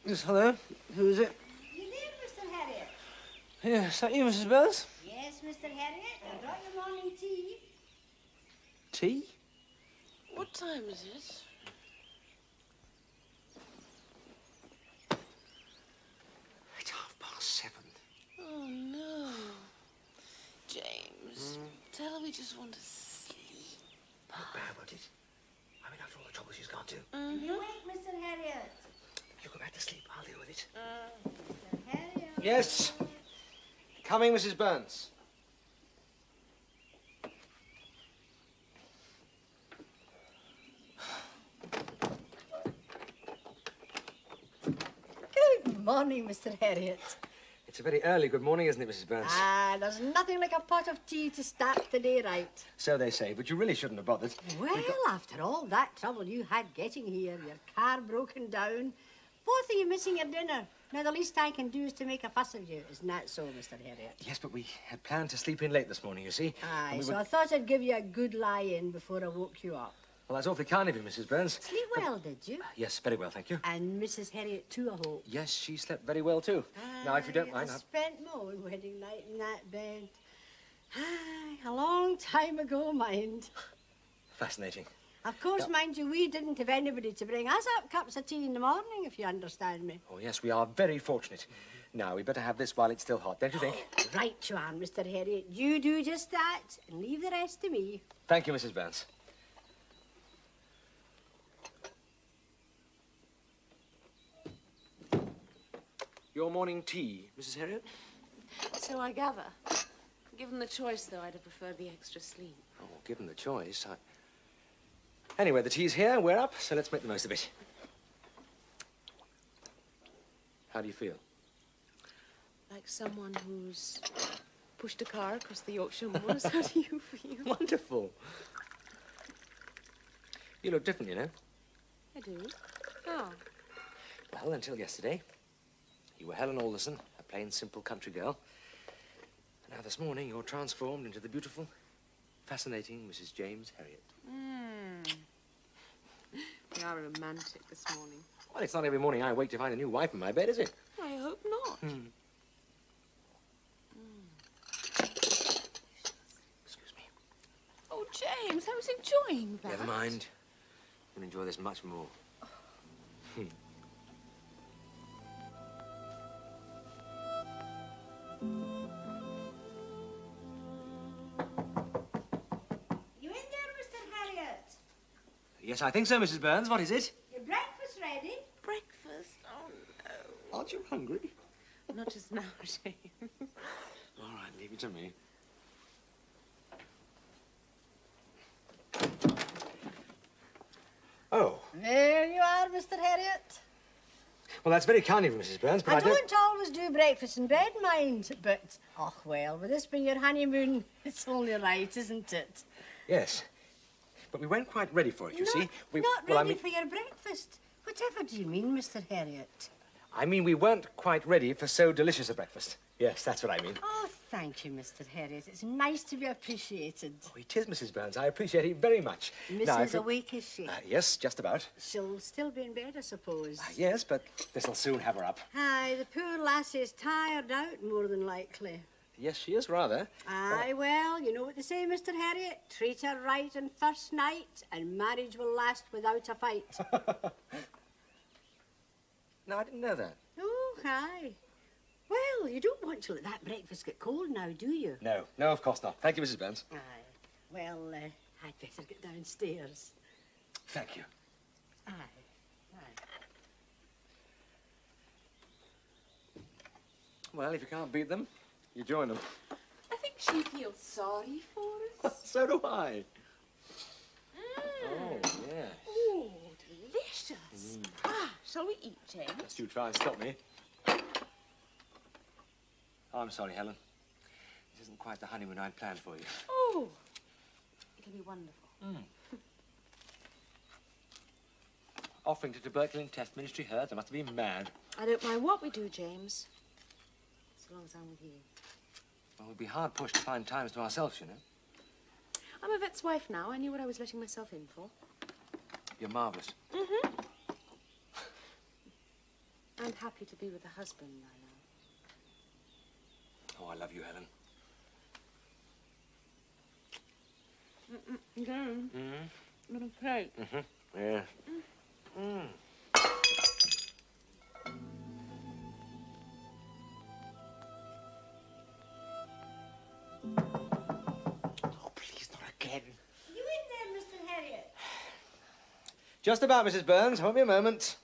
Yes, hello. Who is it? You there, Mr. Harriet? Yeah, is that you, Mrs. Burns? Yes, Mr. Harriet. I brought your morning tea. Tea? What time is it? It's 7:30. Oh, no. James, tell her we just want to sleep. Not bad, was it? I mean, after all the trouble she's gone to. You wake, Mr. Harriet. You go back to sleep. I'll deal with it. Mr. Harriet. Yes. Coming, Mrs. Burns. Good morning, Mr. Harriet. It's a very early good morning, isn't it, Mrs. Burns? Ah, there's nothing like a pot of tea to start the day right. So they say, but you really shouldn't have bothered. Well, after all that trouble you had getting here, your car broken down, both of you missing your dinner. Now, the least I can do is to make a fuss of you. Isn't that so, Mr. Harriet? Yes, but we had planned to sleep in late this morning, you see. Aye, And so I thought I'd give you a good lie-in before I woke you up. Well, that's awfully kind of you, Mrs. Burns. Sleep well, did you? Yes, very well, thank you. And Mrs. Harriet, too, I hope. Yes, she slept very well, too. Now, if you don't mind, I spent my own wedding night in that bed. Aye, a long time ago, mind. Fascinating. Of course, mind you, we didn't have anybody to bring us up cups of tea in the morning, if you understand me. Oh, yes, we are very fortunate. Now, we better have this while it's still hot, don't you think? Right you are, Mr. Harriet. You do just that, and leave the rest to me. Thank you, Mrs. Burns. Your morning tea, Mrs. Harriet? So I gather. Given the choice, though, I'd have preferred the extra sleep. Oh, given the choice, Anyway, the tea's here, we're up, so let's make the most of it. How do you feel? Like someone who's pushed a car across the Yorkshire moors. How do you feel? Wonderful. You look different, you know. I do. Oh. Well, until yesterday, you were Helen Alderson, a plain, simple country girl. And now this morning, you're transformed into the beautiful, fascinating Mrs. James Harriet. We are romantic this morning. Well, it's not every morning I wake to find a new wife in my bed, is it? I hope not. Excuse me. Oh, James, I was enjoying that. Never mind. You'll enjoy this much more. You in there, Mr. Harriet? Yes, I think so, Mrs. Burns. What is it? Your breakfast ready? Breakfast? Oh, no. Aren't you hungry? Not just now, James. All right, leave it to me. Oh. There you are, Mr. Harriet. Well, that's very kind of you, Mrs. Burns, but I I don't... don't always do breakfast in bed, mind, but, oh, well, with this being your honeymoon, it's only right, isn't it? Yes. But we weren't quite ready for it, you see. Not ready for your breakfast. Whatever do you mean, Mr. Harriet? I mean, we weren't quite ready for so delicious a breakfast. Yes, that's what I mean. Oh, thank you, Mr. Harriet. It's nice to be appreciated. Oh, it is, Mrs. Burns. I appreciate it very much. Mrs. awake, is she? Yes, just about. She'll still be in bed, I suppose. Yes, but this'll soon have her up. Aye, the poor lassie's tired out, more than likely. Yes, she is rather. Aye, well, you know what they say, Mr. Harriet. Treat her right on first night, and marriage will last without a fight. No, I didn't know that. Oh, aye. Well, you don't want to let that breakfast get cold now, do you? No, of course not. Thank you, Mrs. Burns. Aye. Well, I'd better get downstairs. Thank you. Aye, aye. Well, if you can't beat them, you join them. I think she feels sorry for us. So do I. Oh, yeah. Oh, delicious. Shall we eat, James? Unless you try and stop me. Oh, I'm sorry, Helen. This isn't quite the honeymoon I'd planned for you. Oh, it'll be wonderful. Offering to tuberculin test ministry herds, I must have been mad. I don't mind what we do, James, so long as I'm with you. Well, we'd be hard pushed to find times to ourselves, you know. I'm a vet's wife now. I knew what I was letting myself in for. You're marvellous. I'm happy to be with a husband, I Oh, I love you, Helen. know. Darren, little plate. Yeah. Oh, please, not again. You in there, Mr. Harriet? Just about, Mrs. Burns. Won't be a moment.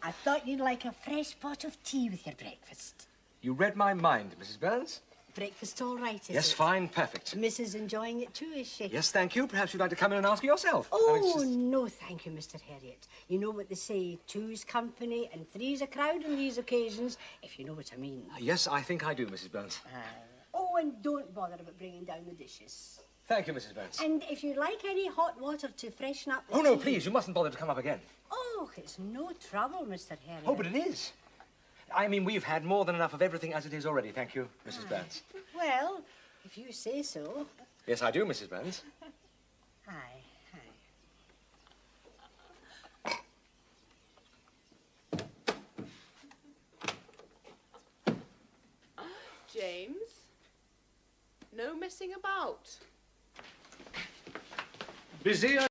I thought you'd like a fresh pot of tea with your breakfast. You read my mind, Mrs. Burns. Breakfast all right, is Yes, it? fine, perfect. Mrs. enjoying it too, is she? Yes, thank you. Perhaps you'd like to come in and ask her yourself. Oh, it's just- no, thank you, Mr. Harriet. You know what they say, two's company and three's a crowd on these occasions, if you know what I mean. Yes, I think I do, Mrs. Burns. Oh, and don't bother about bringing down the dishes. Thank you, Mrs. Burns. And if you'd like any hot water to freshen up the Oh, no, tea- please, you mustn't bother to come up again. Oh, it's no trouble, Mr. Harriet. Oh, but it is. I mean, we've had more than enough of everything as it is already. Thank you, Mrs. Burns. Well, if you say so. Yes, I do, Mrs. Burns. Aye, James, no messing about. Busy,